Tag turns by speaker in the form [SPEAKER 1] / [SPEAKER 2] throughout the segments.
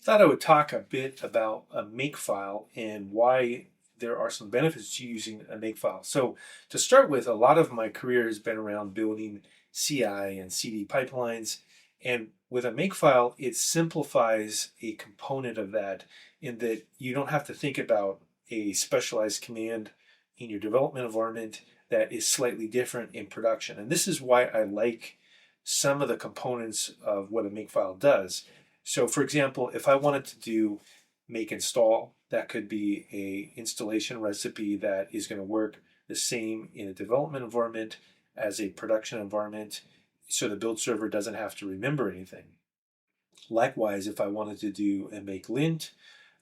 [SPEAKER 1] Thought I would talk a bit about a Makefile and why there are some benefits to using a Makefile. So, to start with, a lot of my career has been around building CI and CD pipelines. And with a Makefile, it simplifies a component of that in that you don't have to think about a specialized command in your development environment that is slightly different in production. And this is why I like some of the components of what a Makefile does. So for example, if I wanted to do make install, that could be a installation recipe that is going to work the same in a development environment as a production environment, so the build server doesn't have to remember anything. Likewise, if I wanted to do a make lint,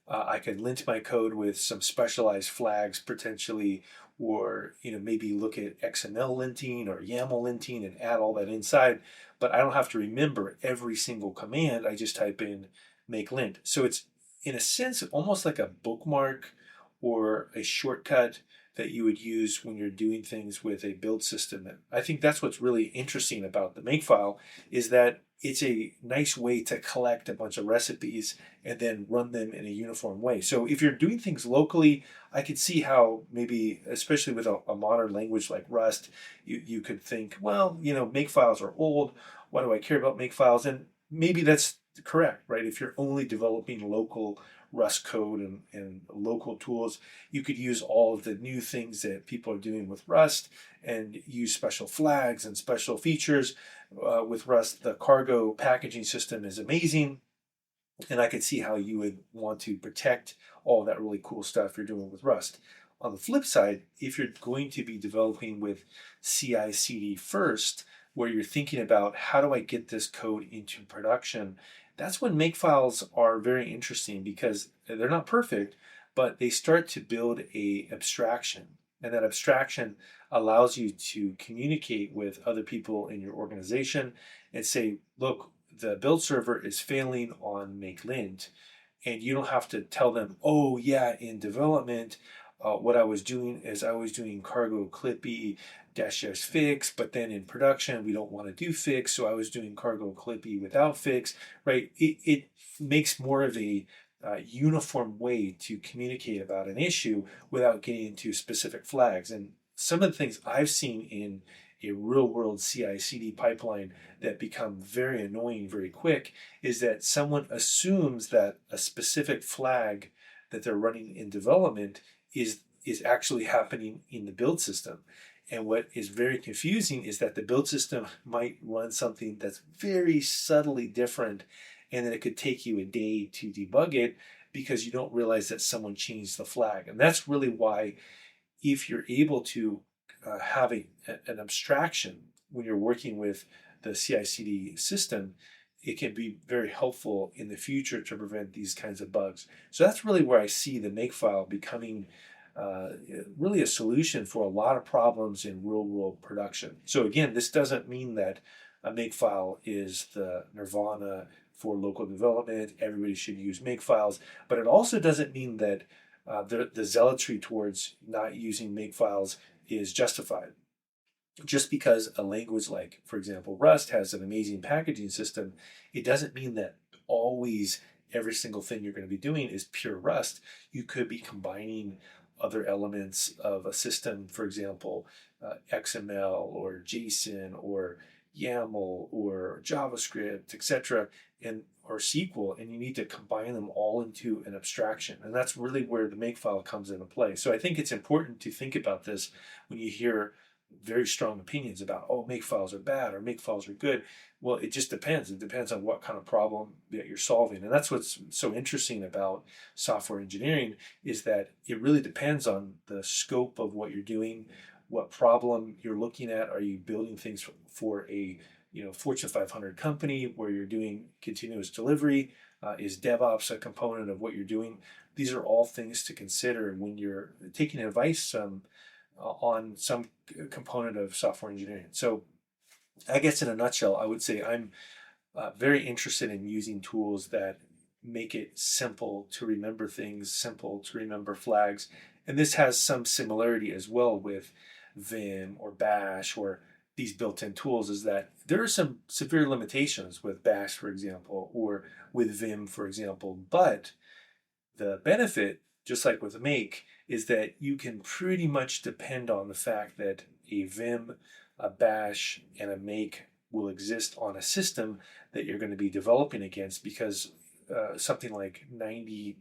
[SPEAKER 1] I could lint my code with some specialized flags potentially, or maybe look at XML linting or YAML linting and add all that inside. But I don't have to remember every single command. I just type in make lint. So it's in a sense almost like a bookmark or a shortcut that you would use when you're doing things with a build system. And I think that's what's really interesting about the Makefile is that it's a nice way to collect a bunch of recipes and then run them in a uniform way. So if you're doing things locally, I could see how maybe, especially with a modern language like Rust, you could think, well, Makefiles are old. Why do I care about Makefiles? And maybe that's correct, right? If you're only developing local Rust code and local tools, you could use all of the new things that people are doing with Rust and use special flags and special features. With Rust, the cargo packaging system is amazing. And I could see how you would want to protect all that really cool stuff you're doing with Rust. On the flip side, if you're going to be developing with CI CD first, where you're thinking about how do I get this code into production, that's when Makefiles are very interesting because they're not perfect, but they start to build a abstraction. And that abstraction allows you to communicate with other people in your organization and say, look, the build server is failing on make lint, and you don't have to tell them, oh yeah, in development, what I was doing is I was doing cargo clippy dash dash fix, but then in production we don't want to do fix, so I was doing cargo clippy without fix, right? It makes more of a uniform way to communicate about an issue without getting into specific flags. And some of the things I've seen in a real world CI CD pipeline that become very annoying very quick is that someone assumes that a specific flag that they're running in development is actually happening in the build system. And what is very confusing is that the build system might run something that's very subtly different, and then it could take you a day to debug it because you don't realize that someone changed the flag. And that's really why, if you're able to have an abstraction when you're working with the CI/CD system, it can be very helpful in the future to prevent these kinds of bugs. So that's really where I see the Makefile becoming really a solution for a lot of problems in real world production. So again, this doesn't mean that a Makefile is the nirvana for local development. Everybody should use Makefiles, but it also doesn't mean that the zealotry towards not using Makefiles is justified. Just because a language like, for example, Rust has an amazing packaging system, it doesn't mean that always every single thing you're going to be doing is pure Rust. You could be combining other elements of a system, for example, XML or JSON or YAML or JavaScript, etc., and or SQL, and you need to combine them all into an abstraction. And that's really where the Makefile comes into play. So I think it's important to think about this when you hear very strong opinions about, oh, Makefiles are bad or Makefiles are good. Well, it just depends. It depends on what kind of problem that you're solving. And that's what's so interesting about software engineering is that it really depends on the scope of what you're doing, what problem you're looking at. Are you building things for a Fortune 500 company where you're doing continuous delivery? Is DevOps a component of what you're doing? These are all things to consider when you're taking advice on some component of software engineering. So I guess in a nutshell, I would say I'm very interested in using tools that make it simple to remember things, simple to remember flags. And this has some similarity as well with Vim or Bash or these built-in tools is that there are some severe limitations with Bash, for example, or with Vim, for example. But the benefit, just like with Make, is that you can pretty much depend on the fact that a Vim, a Bash, and a Make will exist on a system that you're going to be developing against, because something like 95%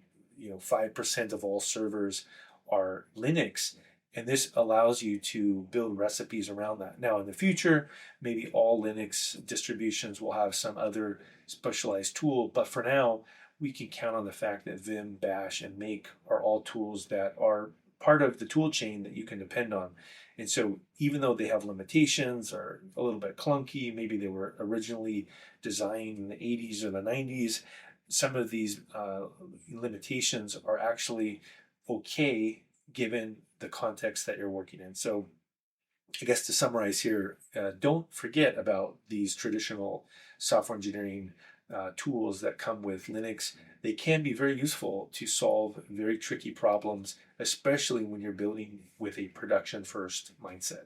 [SPEAKER 1] of all servers are Linux, and this allows you to build recipes around that. Now, in the future, maybe all Linux distributions will have some other specialized tool, but for now, we can count on the fact that Vim, Bash, and Make are all tools that are part of the tool chain that you can depend on. And so even though they have limitations or a little bit clunky, maybe they were originally designed in the 80s or the 90s, some of these limitations are actually okay given the context that you're working in. So I guess to summarize here, don't forget about these traditional software engineering tools that come with Linux. They can be very useful to solve very tricky problems, especially when you're building with a production first mindset.